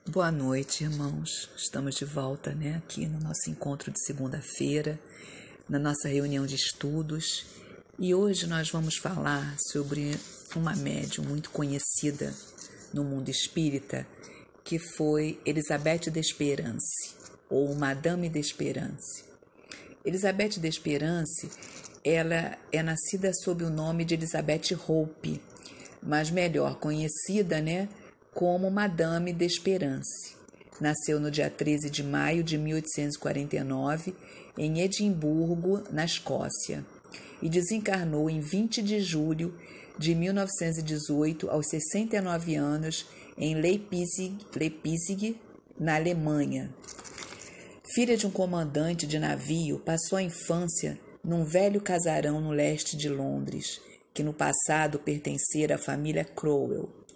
Boa noite, irmãos. Estamos de volta, aqui no nosso encontro de segunda-feira, na nossa reunião de estudos. E hoje nós vamos falar sobre uma médium muito conhecida no mundo espírita, que foi Elizabeth Desperance, ou Madame Desperance. Elizabeth Desperance, ela é nascida sob o nome de Elizabeth Hope, mas melhor conhecida, como Madame Desperance. Nasceu no dia 13 de maio de 1849, em Edimburgo, na Escócia, e desencarnou em 20 de julho de 1918, aos 69 anos, em Leipzig, na Alemanha. Filha de um comandante de navio, passou a infância num velho casarão no leste de Londres, que no passado pertencera à família Crowell.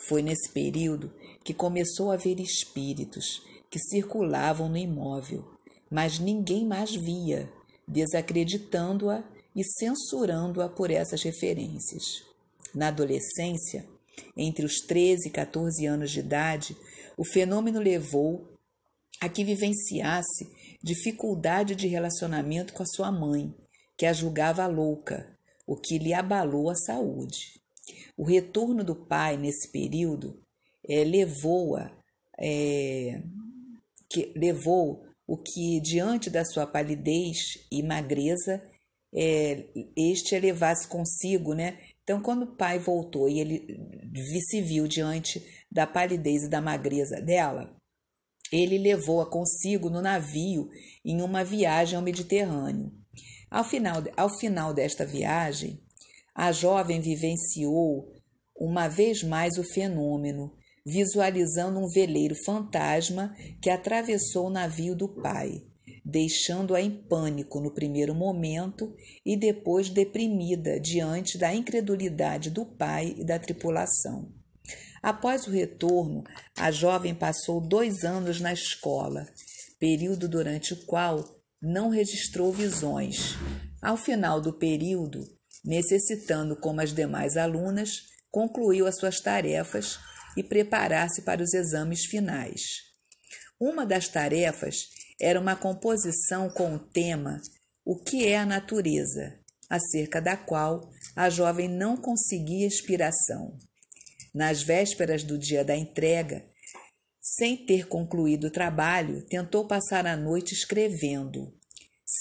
Foi nesse período que começou a ver espíritos que circulavam no imóvel, mas ninguém mais via, desacreditando-a e censurando-a por essas referências. Na adolescência, entre os 13 e 14 anos de idade, o fenômeno levou a que vivenciasse dificuldade de relacionamento com a sua mãe, que a julgava louca, o que lhe abalou a saúde. O retorno do pai nesse período levou o que, diante da sua palidez e magreza, este a levasse consigo, Então, quando o pai voltou e ele se viu diante da palidez e da magreza dela, ele levou-a consigo no navio em uma viagem ao Mediterrâneo. Ao final desta viagem, a jovem vivenciou uma vez mais o fenômeno, visualizando um veleiro fantasma que atravessou o navio do pai, deixando-a em pânico no primeiro momento e depois deprimida diante da incredulidade do pai e da tripulação. Após o retorno, a jovem passou 2 anos na escola, período durante o qual não registrou visões. Ao final do período, necessitando, como as demais alunas, concluiu as suas tarefas e preparar-se para os exames finais. Uma das tarefas era uma composição com o tema "O que é a natureza?", acerca da qual a jovem não conseguia inspiração. Nas vésperas do dia da entrega, sem ter concluído o trabalho, tentou passar a noite escrevendo,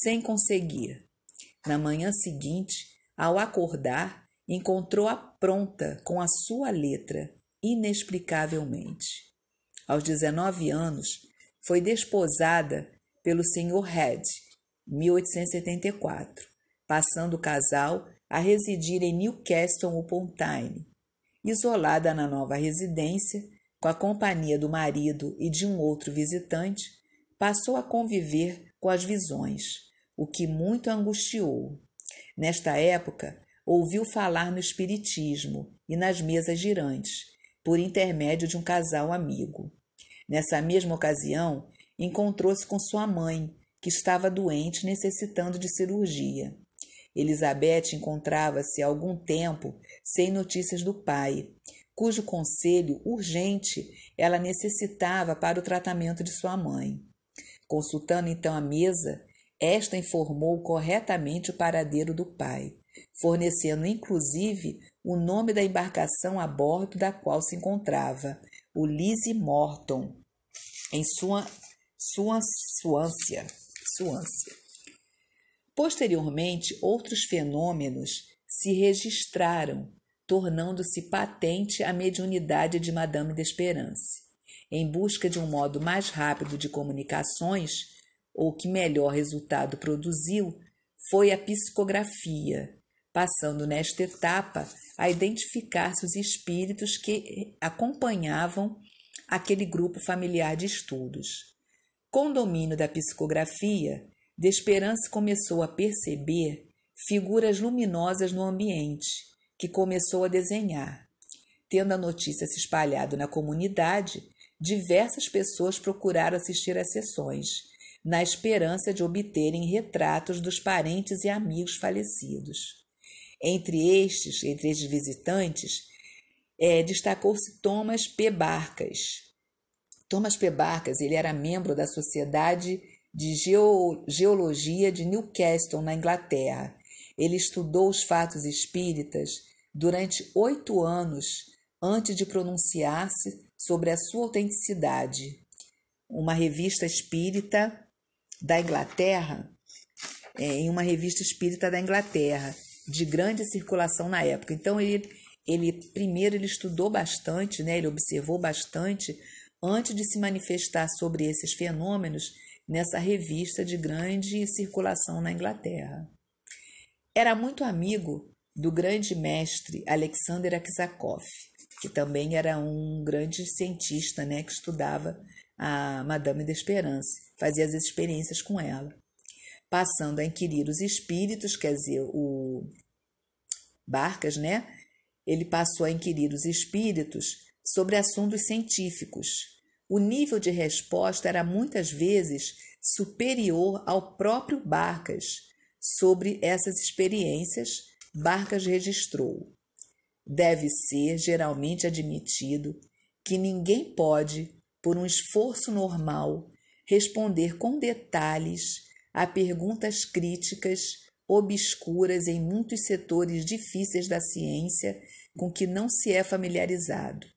sem conseguir. Na manhã seguinte, ao acordar, encontrou-a pronta com a sua letra, inexplicavelmente. Aos 19 anos, foi desposada pelo Sr. Head, 1874, passando o casal a residir em Newcastle upon Tyne. Isolada na nova residência, com a companhia do marido e de um outro visitante, passou a conviver com as visões, o que muito a angustiou. Nesta época, ouviu falar no espiritismo e nas mesas girantes, por intermédio de um casal amigo. Nessa mesma ocasião, encontrou-se com sua mãe, que estava doente, necessitando de cirurgia. Elizabeth encontrava-se há algum tempo sem notícias do pai, cujo conselho urgente ela necessitava para o tratamento de sua mãe. Consultando então a mesa, esta informou corretamente o paradeiro do pai, fornecendo inclusive o nome da embarcação a bordo da qual se encontrava, o Lizzie Morton, em Suância. Posteriormente, outros fenômenos se registraram, tornando-se patente a mediunidade de Madame Desperance. Em busca de um modo mais rápido de comunicações, ou que melhor resultado produziu, foi a psicografia, passando nesta etapa a identificar-se os espíritos que acompanhavam aquele grupo familiar de estudos. Com o domínio da psicografia, Desperance começou a perceber figuras luminosas no ambiente, que começou a desenhar. Tendo a notícia se espalhado na comunidade, diversas pessoas procuraram assistir às sessões, na esperança de obterem retratos dos parentes e amigos falecidos. Entre estes visitantes, destacou-se Thomas P. Barcas, Thomas P. Barkas, ele era membro da Sociedade de Geologia de Newcastle, na Inglaterra. Ele estudou os fatos espíritas durante 8 anos antes de pronunciar-se sobre a sua autenticidade. Uma revista espírita da Inglaterra, em uma revista espírita da Inglaterra, de grande circulação na época. Então, primeiro ele estudou bastante, né? Ele observou bastante antes de se manifestar sobre esses fenômenos nessa revista de grande circulação na Inglaterra. Era muito amigo do grande mestre Alexander Aksakov, que também era um grande cientista, né, que estudava a Madame d'Espérance, fazia as experiências com ela, passando a inquirir os espíritos, quer dizer, o Barkas, né? Ele passou a inquirir os espíritos sobre assuntos científicos. O nível de resposta era muitas vezes superior ao próprio Barkas. Sobre essas experiências, Barkas registrou: deve ser geralmente admitido que ninguém pode, por um esforço normal, responder com detalhes a perguntas críticas, obscuras em muitos setores difíceis da ciência com que não se é familiarizado.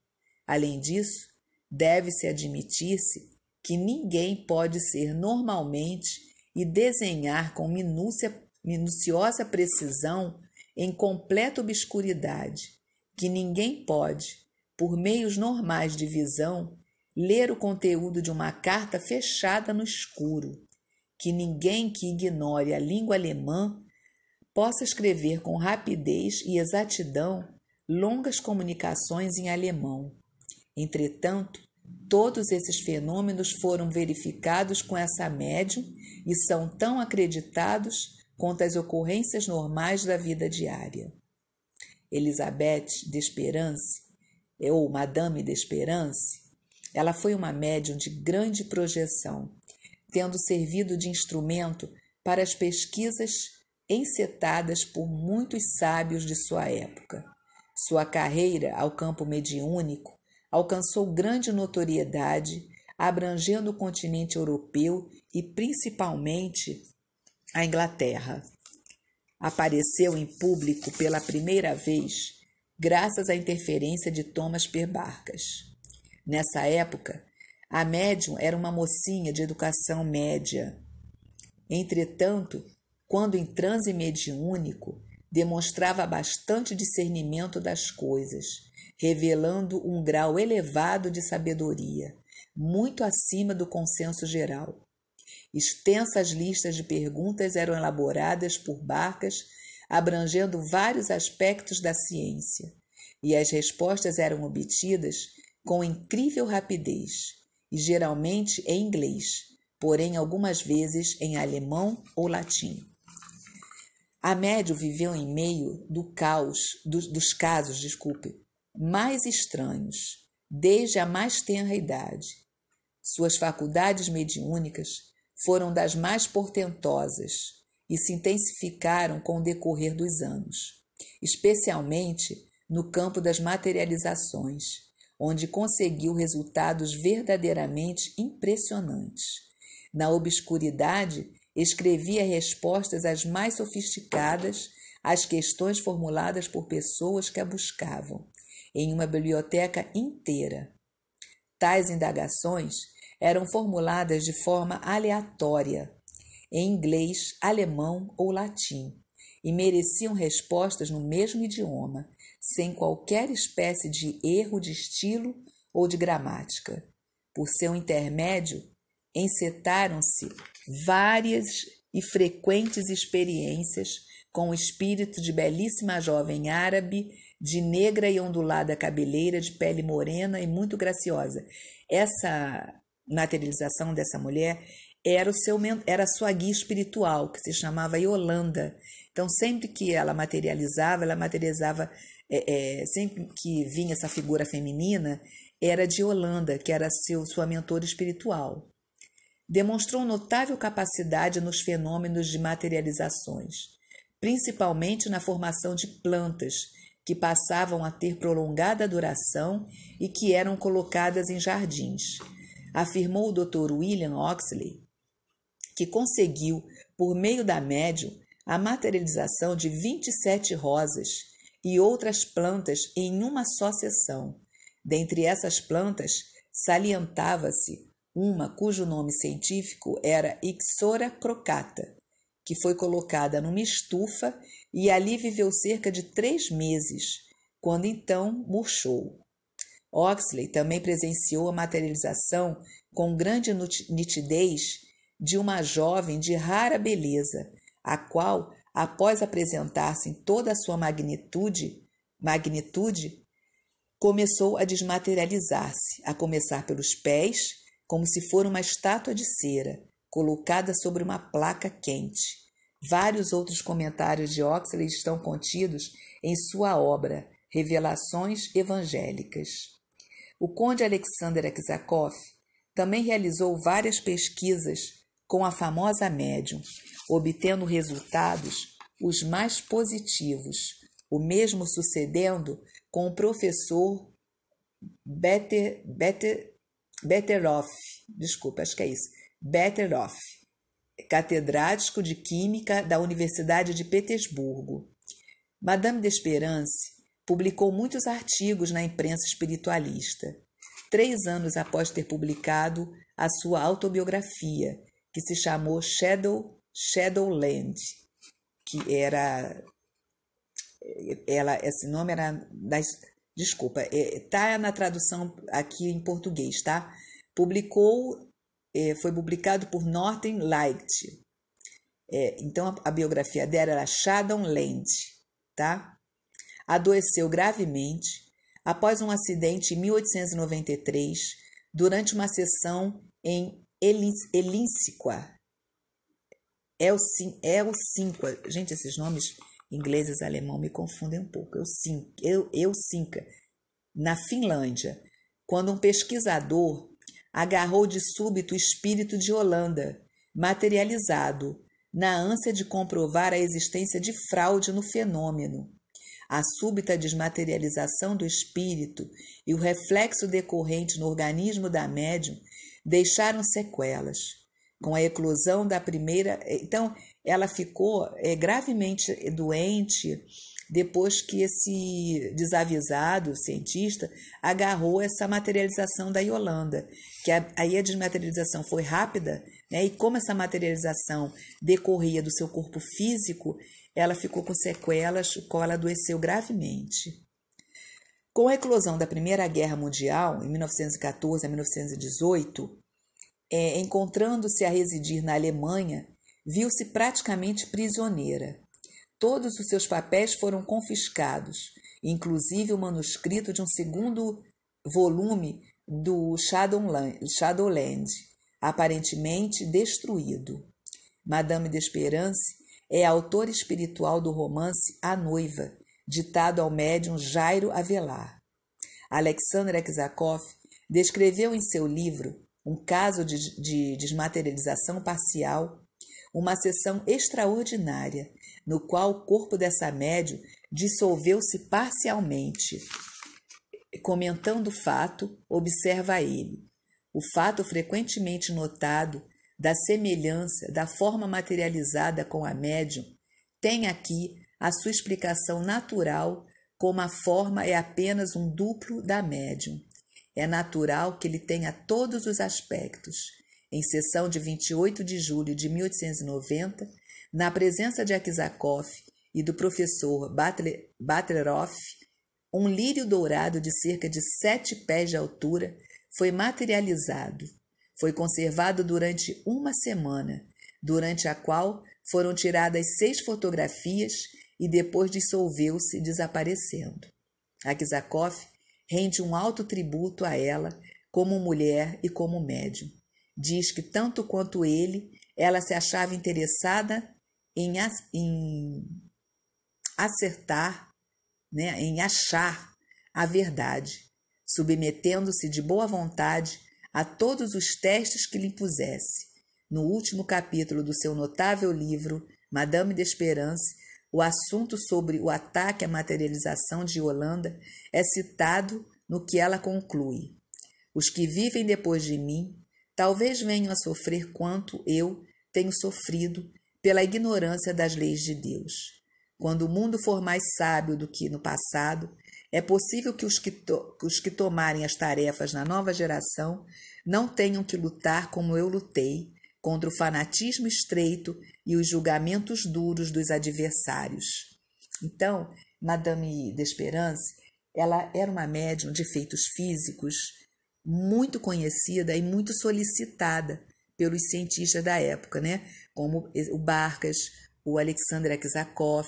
Além disso, deve-se admitir-se que ninguém pode ser normalmente e desenhar com minuciosa precisão em completa obscuridade, que ninguém pode, por meios normais de visão, ler o conteúdo de uma carta fechada no escuro, que ninguém que ignore a língua alemã possa escrever com rapidez e exatidão longas comunicações em alemão. Entretanto, todos esses fenômenos foram verificados com essa médium e são tão acreditados quanto as ocorrências normais da vida diária. Elizabeth d'Espérance, ou Madame d'Espérance, ela foi uma médium de grande projeção, tendo servido de instrumento para as pesquisas encetadas por muitos sábios de sua época. Sua carreira ao campo mediúnico alcançou grande notoriedade, abrangendo o continente europeu e principalmente a Inglaterra. Apareceu em público pela primeira vez graças à interferência de Thomas P. Barkas. Nessa época, a médium era uma mocinha de educação média. Entretanto, quando em transe mediúnico, demonstrava bastante discernimento das coisas, revelando um grau elevado de sabedoria, muito acima do consenso geral. Extensas listas de perguntas eram elaboradas por Barkas, abrangendo vários aspectos da ciência, e as respostas eram obtidas com incrível rapidez, e geralmente em inglês, porém algumas vezes em alemão ou latim. A médium viveu em meio dos casos, mais estranhos, desde a mais tenra idade. Suas faculdades mediúnicas foram das mais portentosas e se intensificaram com o decorrer dos anos, especialmente no campo das materializações, onde conseguiu resultados verdadeiramente impressionantes. Na obscuridade, escrevia respostas as mais sofisticadas às questões formuladas por pessoas que a buscavam, em uma biblioteca inteira. Tais indagações eram formuladas de forma aleatória, em inglês, alemão ou latim, e mereciam respostas no mesmo idioma, sem qualquer espécie de erro de estilo ou de gramática. Por seu intermédio, encetaram-se várias e frequentes experiências com o espírito de belíssima jovem árabe, de negra e ondulada cabeleira, de pele morena e muito graciosa. Essa materialização dessa mulher era a sua guia espiritual, que se chamava Yolanda. Então, sempre que ela materializava, sempre que vinha essa figura feminina, era de Yolanda, que era sua mentora espiritual. Demonstrou notável capacidade nos fenômenos de materializações, principalmente na formação de plantas, que passavam a ter prolongada duração e que eram colocadas em jardins. afirmou o Dr. William Oxley, que conseguiu, por meio da médium, a materialização de 27 rosas e outras plantas em uma só sessão. Dentre essas plantas, salientava-se uma cujo nome científico era Ixora crocata, que foi colocada numa estufa e ali viveu cerca de 3 meses, quando então murchou. Oxley também presenciou a materialização com grande nitidez de uma jovem de rara beleza, a qual, após apresentar-se em toda a sua magnitude, começou a desmaterializar-se, a começar pelos pés, como se for uma estátua de cera, colocada sobre uma placa quente. Vários outros comentários de Oxley estão contidos em sua obra Revelações Evangélicas. O conde Alexander Aksakoff também realizou várias pesquisas com a famosa médium, obtendo resultados os mais positivos, o mesmo sucedendo com o professor Betteroff, catedrático de Química da Universidade de Petersburgo. Madame d'Espérance publicou muitos artigos na imprensa espiritualista. 3 anos após ter publicado a sua autobiografia, que se chamou Shadowland, que era... esse nome era... está na tradução aqui em português, tá? Foi publicado por Northern Light. Então, a biografia dela era Shadowland, tá? Adoeceu gravemente após um acidente em 1893, durante uma sessão em Helsinqua. Gente, esses nomes ingleses e alemão me confundem um pouco. Helsinqua, na Finlândia, quando um pesquisador agarrou de súbito o espírito de Yolanda, materializado, na ânsia de comprovar a existência de fraude no fenômeno. A súbita desmaterialização do espírito e o reflexo decorrente no organismo da médium deixaram sequelas. Com a eclosão da primeira... Então, ela ficou gravemente doente depois que esse desavisado cientista agarrou essa materialização da Yolanda, que aí a desmaterialização foi rápida, né? E como essa materialização decorria do seu corpo físico, ela ficou com sequelas, o qual ela adoeceu gravemente. Com a eclosão da Primeira Guerra Mundial, em 1914 a 1918, encontrando-se a residir na Alemanha, viu-se praticamente prisioneira. Todos os seus papéis foram confiscados, inclusive o manuscrito de um segundo volume do Shadowland, aparentemente destruído. Madame d'Espérance é autora espiritual do romance A Noiva, ditado ao médium Jairo Avelar. Alexander Aksakoff descreveu em seu livro Um caso de desmaterialização parcial, uma sessão extraordinária, no qual o corpo dessa médium dissolveu-se parcialmente. Comentando o fato, observa ele: o fato frequentemente notado da semelhança da forma materializada com a médium tem aqui a sua explicação natural, como a forma é apenas um duplo da médium. É natural que ele tenha todos os aspectos. Em sessão de 28 de julho de 1890, na presença de Aksakoff e do professor Betteroff, um lírio dourado de cerca de 7 pés de altura foi materializado. Foi conservado durante 1 semana, durante a qual foram tiradas 6 fotografias e depois dissolveu-se, desaparecendo. Aksakoff rende um alto tributo a ela como mulher e como médium. Diz que, tanto quanto ele, ela se achava interessada em acertar, né, em achar a verdade, submetendo-se de boa vontade a todos os testes que lhe impusesse. No último capítulo do seu notável livro, Madame d'Espérance, o assunto sobre o ataque à materialização de Yolanda é citado, no que ela conclui: Os que vivem depois de mim talvez venham a sofrer quanto eu tenho sofrido pela ignorância das leis de Deus. Quando o mundo for mais sábio do que no passado, é possível que os que tomarem as tarefas na nova geração não tenham que lutar como eu lutei, contra o fanatismo estreito e os julgamentos duros dos adversários. Então, Madame Desperance, ela era uma médium de efeitos físicos muito conhecida e muito solicitada pelos cientistas da época, né? Como o Barkas, o Alexander Aksakov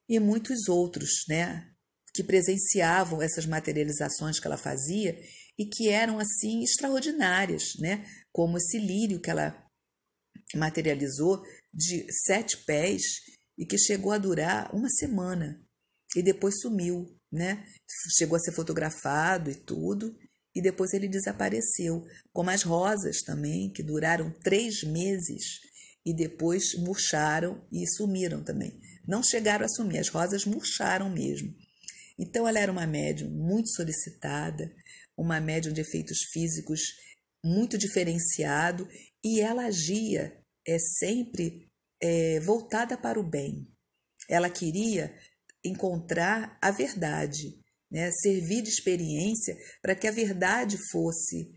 e muitos outros, né? Que presenciavam essas materializações que ela fazia e que eram, assim, extraordinárias, né? Como esse lírio que ela materializou de 7 pés e que chegou a durar uma semana e depois sumiu, né? Chegou a ser fotografado e tudo, e depois ele desapareceu, como as rosas também, que duraram 3 meses e depois murcharam e sumiram também. Não chegaram a sumir, as rosas murcharam mesmo. Então ela era uma médium muito solicitada, uma médium de efeitos físicos muito diferenciado, e ela agia sempre voltada para o bem. Ela queria encontrar a verdade, né? Servir de experiência para que a verdade fosse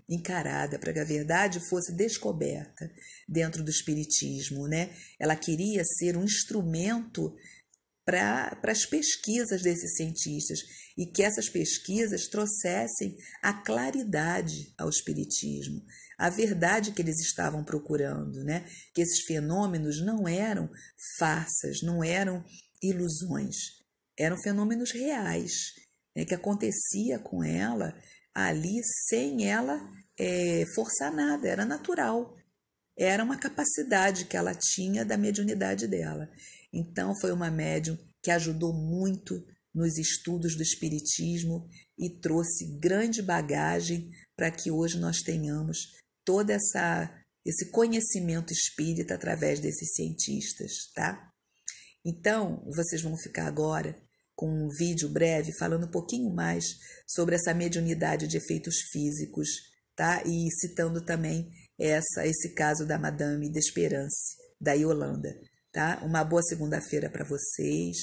encarada, para que a verdade fosse descoberta dentro do espiritismo, né? Ela queria ser um instrumento para as pesquisas desses cientistas e que essas pesquisas trouxessem a claridade ao espiritismo, a verdade que eles estavam procurando, né? Que esses fenômenos não eram farsas, não eram ilusões, eram fenômenos reais, né? Que acontecia com ela ali sem ela forçar nada, era natural. Era uma capacidade que ela tinha da mediunidade dela. Então, foi uma médium que ajudou muito nos estudos do espiritismo e trouxe grande bagagem para que hoje nós tenhamos todo esse conhecimento espírita através desses cientistas, tá? Então, vocês vão ficar agora com um vídeo breve falando um pouquinho mais sobre essa mediunidade de efeitos físicos, tá? E citando também esse caso da Madame Desperance, da Yolanda, tá? Uma boa segunda-feira para vocês.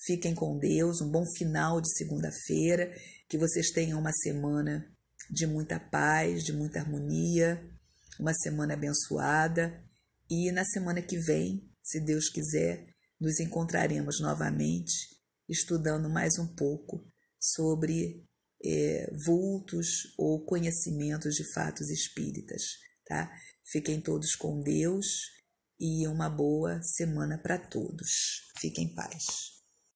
Fiquem com Deus, um bom final de segunda-feira, que vocês tenham uma semana de muita paz, de muita harmonia, uma semana abençoada. E na semana que vem, se Deus quiser, nos encontraremos novamente estudando mais um pouco sobre vultos ou conhecimentos de fatos espíritas, tá? Fiquem todos com Deus e uma boa semana para todos. Fiquem em paz.